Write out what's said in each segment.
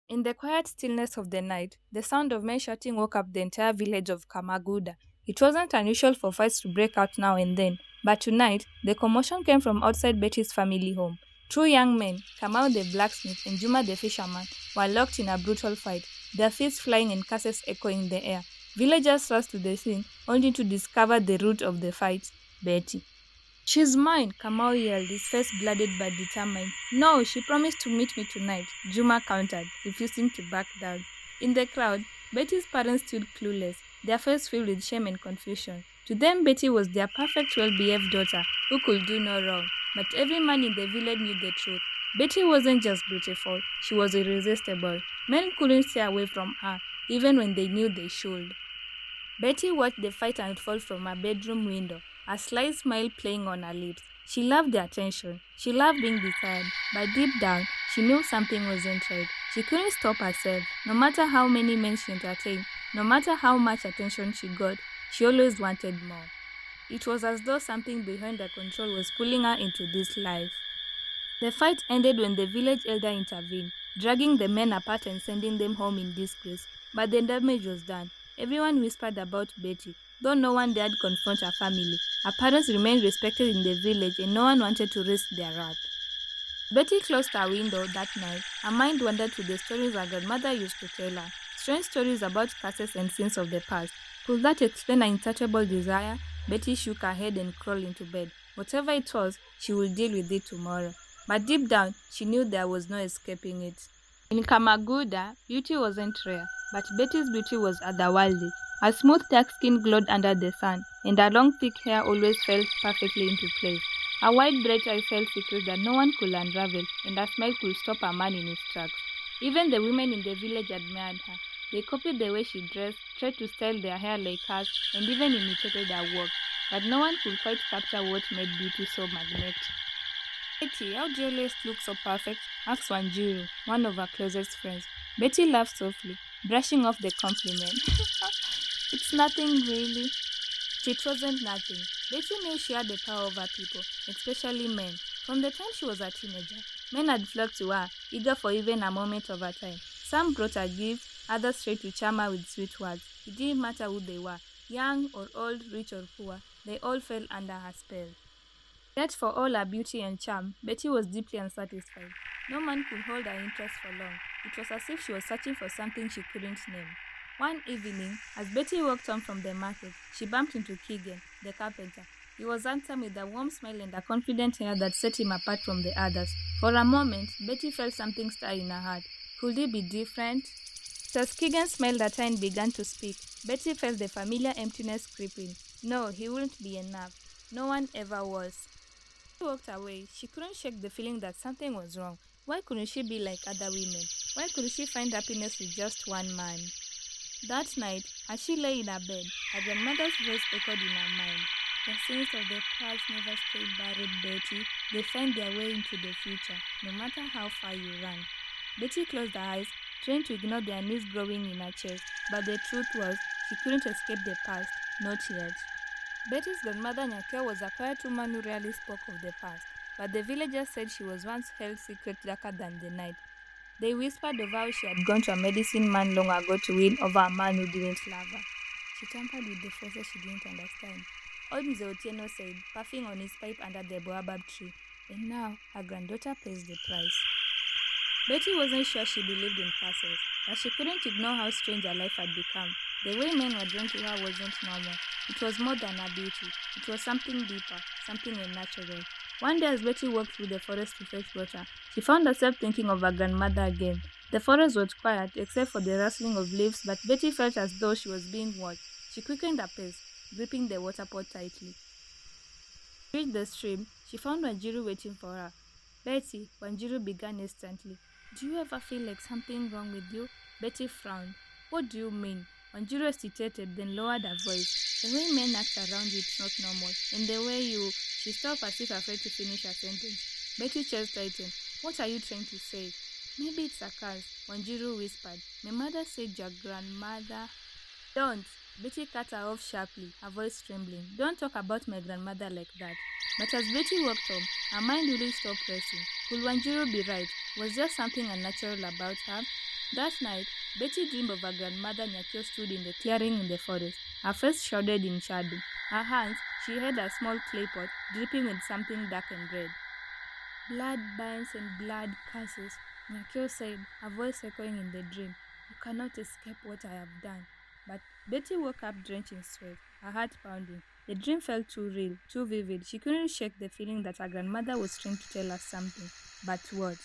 In the quiet stillness of the night, the sound of men shouting woke up the entire village of Kamaguda. It wasn't unusual for fights to break out now and then, but tonight, the commotion came from outside Betty's family home. Two young men, Kamau the blacksmith and Juma the fisherman, were locked in a brutal fight, their fists flying and curses echoing in the air. Villagers rushed to the scene, only to discover the root of the fight, Betty. "She's mine," Kamau yelled, his face blooded but determined. "No, she promised to meet me tonight," Juma countered, refusing to back down. In the crowd, Betty's parents stood clueless, their faces filled with shame and confusion. To them, Betty was their perfect, well-behaved daughter who could do no wrong. But every man in the village knew the truth. Betty wasn't just beautiful, she was irresistible. Men couldn't stay away from her, even when they knew they should. Betty watched the fight unfold from her bedroom window, a sly smile playing on her lips. She loved the attention. She loved being desired, but deep down, she knew something wasn't right. She couldn't stop herself. No matter how many men she entertained, no matter how much attention she got, she always wanted more. It was as though something behind her control was pulling her into this life. The fight ended when the village elder intervened, dragging the men apart and sending them home in disgrace. But the damage was done. Everyone whispered about Betty, though no one dared confront her family. Her parents remained respected in the village and no one wanted to risk their wrath. Betty closed her window that night. Her mind wandered to the stories her grandmother used to tell her. Strange stories about curses and sins of the past. Could that explain her insatiable desire? Betty shook her head and crawled into bed. Whatever it was, she would deal with it tomorrow. But deep down, she knew there was no escaping it. In Kamaguda, beauty wasn't rare, but Betty's beauty was otherworldly. Her smooth dark skin glowed under the sun, and her long thick hair always fell perfectly into place. Her wide bright eyes held secrets that no one could unravel, and her smile could stop a man in his tracks. Even the women in the village admired her. They copied the way she dressed, tried to style their hair like hers, and even imitated her work. But no one could quite capture what made beauty so magnetic. "Betty, how do you always look so perfect?" asked Wanjiru, one of her closest friends. Betty laughed softly, brushing off the compliment. "It's nothing really." It wasn't nothing. Betty knew she had the power over people, especially men. From the time she was a teenager, men had flocked to her, eager for even a moment of her time. Some brought her gifts, others tried to charm her with sweet words. It didn't matter who they were, young or old, rich or poor, they all fell under her spell. Yet for all her beauty and charm, Betty was deeply unsatisfied. No man could hold her interest for long. It was as if she was searching for something she couldn't name. One evening, as Betty walked home from the market, she bumped into Keegan, the carpenter. He was handsome with a warm smile and a confident air that set him apart from the others. For a moment, Betty felt something stir in her heart. Could he be different? As Keegan smiled at her and began to speak, Betty felt the familiar emptiness creeping. No, he wouldn't be enough. No one ever was. She walked away. She couldn't shake the feeling that something was wrong. Why couldn't she be like other women? Why couldn't she find happiness with just one man? That night, as she lay in her bed, her grandmother's voice echoed in her mind. "The sins of the past never stay buried, Betty. They find their way into the future, no matter how far you run." Betty closed her eyes, trying to ignore the unease growing in her chest, but the truth was, she couldn't escape the past, not yet. Betty's grandmother Nyakio was a quiet woman who rarely spoke of the past, but the villagers said she was once held secret darker than the night. They whispered of how she had gone to a medicine man long ago to win over a man who didn't love her. She tampered with the forces she didn't understand. Old Mzee Otieno said, puffing on his pipe under the baobab tree, and now her granddaughter pays the price. Betty wasn't sure she believed in curses, but she couldn't ignore how strange her life had become. The way men were drawn to her wasn't normal. It was more than her beauty. It was something deeper, something unnatural. One day as Betty walked through the forest to fetch water, she found herself thinking of her grandmother again. The forest was quiet except for the rustling of leaves, but Betty felt as though she was being watched. She quickened her pace, gripping the water pot tightly. She reached the stream. She found Wanjiru waiting for her. "Betty," Wanjiru began instantly. "Do you ever feel like something wrong with you?" Betty frowned. "What do you mean?" Wanjiru hesitated, then lowered her voice. "The way men act around you is not normal, and the way you—" She stopped as if afraid to finish her sentence. Betty's chest tightened. "What are you trying to say?" "Maybe it's a curse," Wanjiru whispered. "My mother said your grandmother—" "Don't!" Betty cut her off sharply, her voice trembling. "Don't talk about my grandmother like that." But as Betty walked home, her mind really stopped racing. Could Wanjiru be right? Was there something unnatural about her? That night, Betty dreamed of her grandmother Nyakio stood in the clearing in the forest, her face shrouded in shadow. Her hands, she held a small clay pot, dripping with something dark and red. Blood binds and blood curses, Nyakio said, her voice echoing in the dream. You cannot escape what I have done. But Betty woke up drenched in sweat, her heart pounding. The dream felt too real, too vivid. She couldn't shake the feeling that her grandmother was trying to tell her something. But what?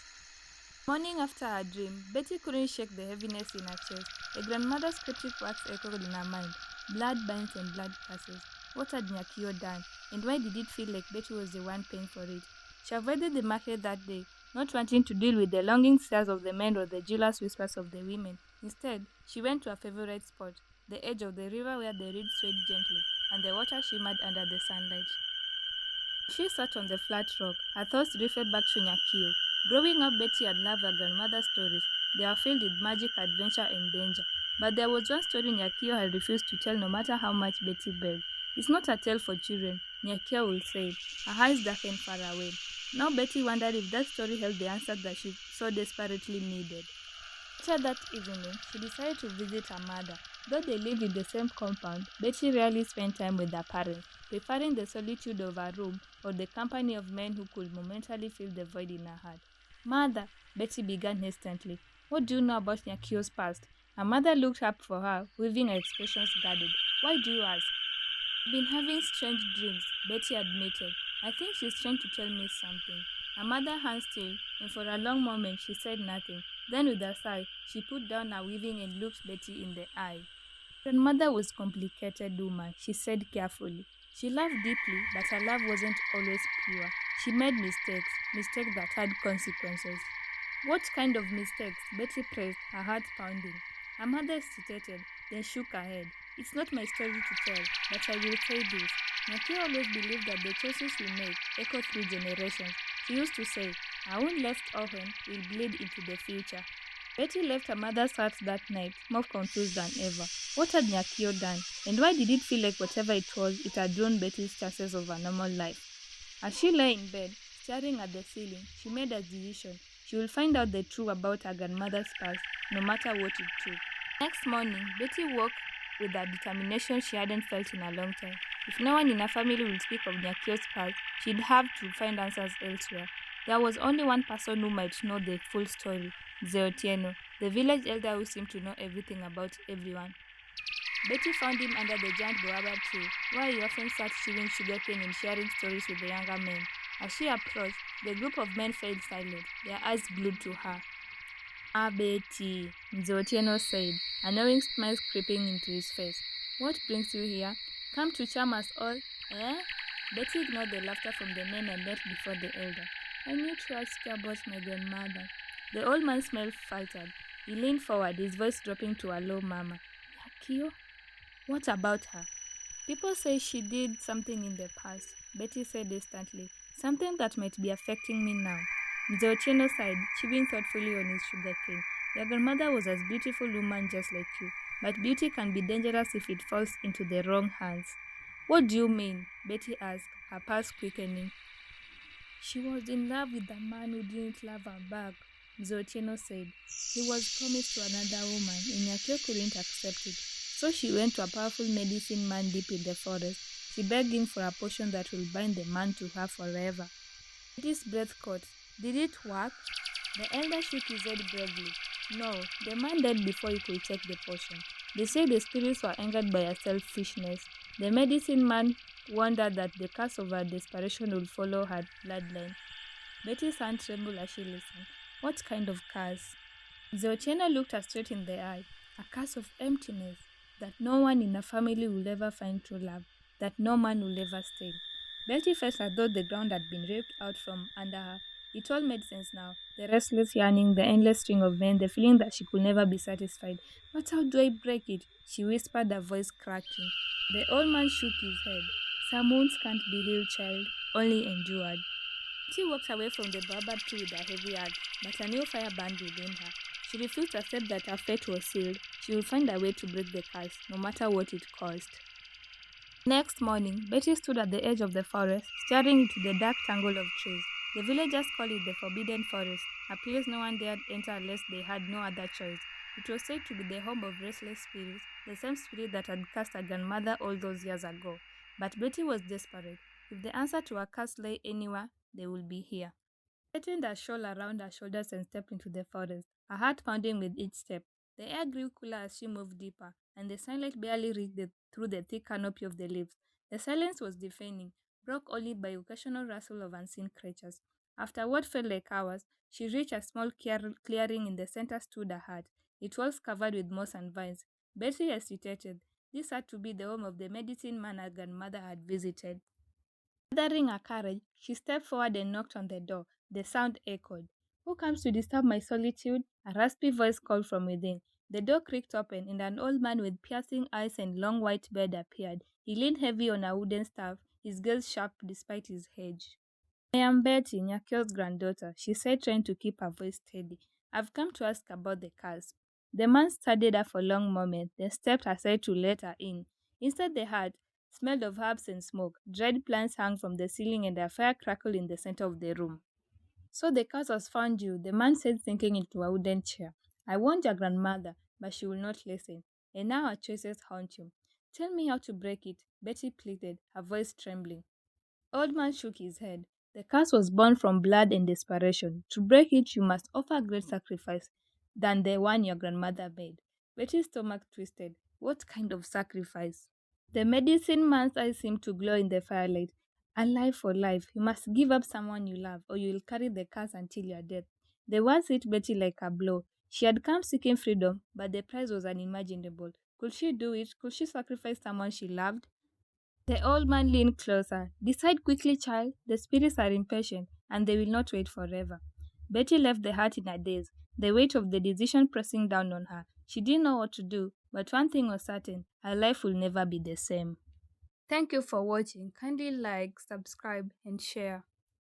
Morning after her dream, Betty couldn't shake the heaviness in her chest. The grandmother's cryptic words echoed in her mind. Blood binds and blood curses. What had Nyakio done? And why did it feel like Betty was the one paying for it? She avoided the market that day, not wanting to deal with the longing stares of the men or the jealous whispers of the women. Instead, she went to her favorite spot, the edge of the river where the reeds swayed gently, and the water shimmered under the sunlight. She sat on the flat rock, her thoughts drifted back to Nyakio. Growing up, Betty had loved her grandmother's stories. They were filled with magic, adventure, and danger. But there was one story Nyakio had refused to tell no matter how much Betty begged. It's not a tale for children, Nyakio would say. Her eyes darkened far away. Now Betty wondered if that story held the answer that she so desperately needed. Later that evening, she decided to visit her mother. Though they lived in the same compound, Betty rarely spent time with her parents, preferring the solitude of her room or the company of men who could momentarily fill the void in her heart. Mother, Betty began hesitantly, what do you know about Nyakio's past? Her mother looked up for her, weaving her expressions guarded. Why do you ask? I've been having strange dreams, Betty admitted. I think she's trying to tell me something. Her mother hung still, and for a long moment she said nothing. Then with a sigh, she put down her weaving and looked Betty in the eye. Grandmother was a complicated woman, she said carefully. She loved deeply, but her love wasn't always pure. She made mistakes that had consequences. What kind of mistakes? Betty pressed, her heart pounding. Her mother hesitated, then shook her head. It's not my story to tell, but I will say this. Nyakio always believed that the choices we make echo through generations. She used to say, our own left orphan will bleed into the future. Betty left her mother's heart that night, more confused than ever. What had Nyakio done? And why did it feel like whatever it was, it had ruined Betty's chances of a normal life? As she lay in bed, staring at the ceiling, she made a decision. She would find out the truth about her grandmother's past, no matter what it took. Next morning, Betty woke with a determination she hadn't felt in a long time. If no one in her family would speak of Nyakio's past, she'd have to find answers elsewhere. There was only one person who might know the full story, Zeotieno, the village elder who seemed to know everything about everyone. Betty found him under the giant guava tree, where he often sat chewing sugarcane and sharing stories with the younger men. As she approached, the group of men fell silent, their eyes glued to her. Ah, Betty, Zeotieno said, a knowing smile creeping into his face. What brings you here? Come to charm us all, eh? Betty ignored the laughter from the men and knelt before the elder. I need to ask you about my grandmother. The old man's smile faltered. He leaned forward, his voice dropping to a low murmur. Nyakio? What about her? People say she did something in the past, Betty said distantly. Something that might be affecting me now. Zeotieno sighed, chewing thoughtfully on his sugarcane. Your grandmother was a beautiful woman just like you, but beauty can be dangerous if it falls into the wrong hands. What do you mean? Betty asked, her pulse quickening. She was in love with a man who didn't love her back, Zeotieno said. He was promised to another woman, and Nyakio couldn't accept it. So she went to a powerful medicine man deep in the forest. She begged him for a potion that will bind the man to her forever. Betty's breath caught. Did it work? The elder shook his head bravely. No, the man died before he could take the potion. They say the spirits were angered by her selfishness. The medicine man wondered that the curse of her desperation would follow her bloodline. Betty's hand trembled as she listened. What kind of curse? Zeotieno looked her straight in the eye. A curse of emptiness, that no one in her family will ever find true love, that no man will ever stay. Betty felt as though the ground had been ripped out from under her. It all made sense now. The restless yearning, the endless string of men, the feeling that she could never be satisfied. But how do I break it? She whispered, her voice cracking. The old man shook his head. Some wounds can't be healed, child, only endured. She walked away from the baobab tree with a heavy heart, but a new fire burned within her. She refused to accept that her fate was sealed. She would find a way to break the curse, no matter what it cost. Next morning, Betty stood at the edge of the forest, staring into the dark tangle of trees. The villagers called it the Forbidden Forest, a place no one dared enter unless they had no other choice. It was said to be the home of restless spirits, the same spirit that had cursed her grandmother all those years ago. But Betty was desperate. If the answer to her curse lay anywhere, they would be here. She tightened her shawl around her shoulders and stepped into the forest, her heart pounding with each step. The air grew cooler as she moved deeper, and the sunlight barely reached through the thick canopy of the leaves. The silence was deafening, broke only by occasional rustle of unseen creatures. After what felt like hours, she reached a small clearing in the center stood a hut. It was covered with moss and vines. Betty hesitated. This had to be the home of the medicine man her grandmother had visited. Gathering her courage, she stepped forward and knocked on the door. The sound echoed. "Who comes to disturb my solitude?" A raspy voice called from within. The door creaked open, and an old man with piercing eyes and long white beard appeared. He leaned heavy on a wooden staff, his gaze sharp despite his age. "I am Betty, Nyakio's granddaughter," she said, trying to keep her voice steady. "I've come to ask about the cars." The man studied her for a long moment, then stepped aside to let her in. Inside the hut smelled of herbs and smoke. Dried plants hung from the ceiling and a fire crackled in the center of the room. "So the curse has found you," the man said, sinking into a wooden chair. "I warned your grandmother, but she will not listen. And now her choices haunt you." "Tell me how to break it," Betty pleaded, her voice trembling. The old man shook his head. "The curse was born from blood and desperation. To break it, you must offer a great sacrifice than the one your grandmother made." Betty's stomach twisted. What kind of sacrifice? The medicine man's eyes seemed to glow in the firelight. "A life for life. You must give up someone you love, or you will carry the curse until your death." The words hit Betty like a blow. She had come seeking freedom, but the price was unimaginable. Could she do it? Could she sacrifice someone she loved? The old man leaned closer. "Decide quickly, child. The spirits are impatient, and they will not wait forever." Betty left the hut in a daze, the weight of the decision pressing down on her. She didn't know what to do, but one thing was certain: her life will never be the same. Thank you for watching. Kindly like, subscribe, and share.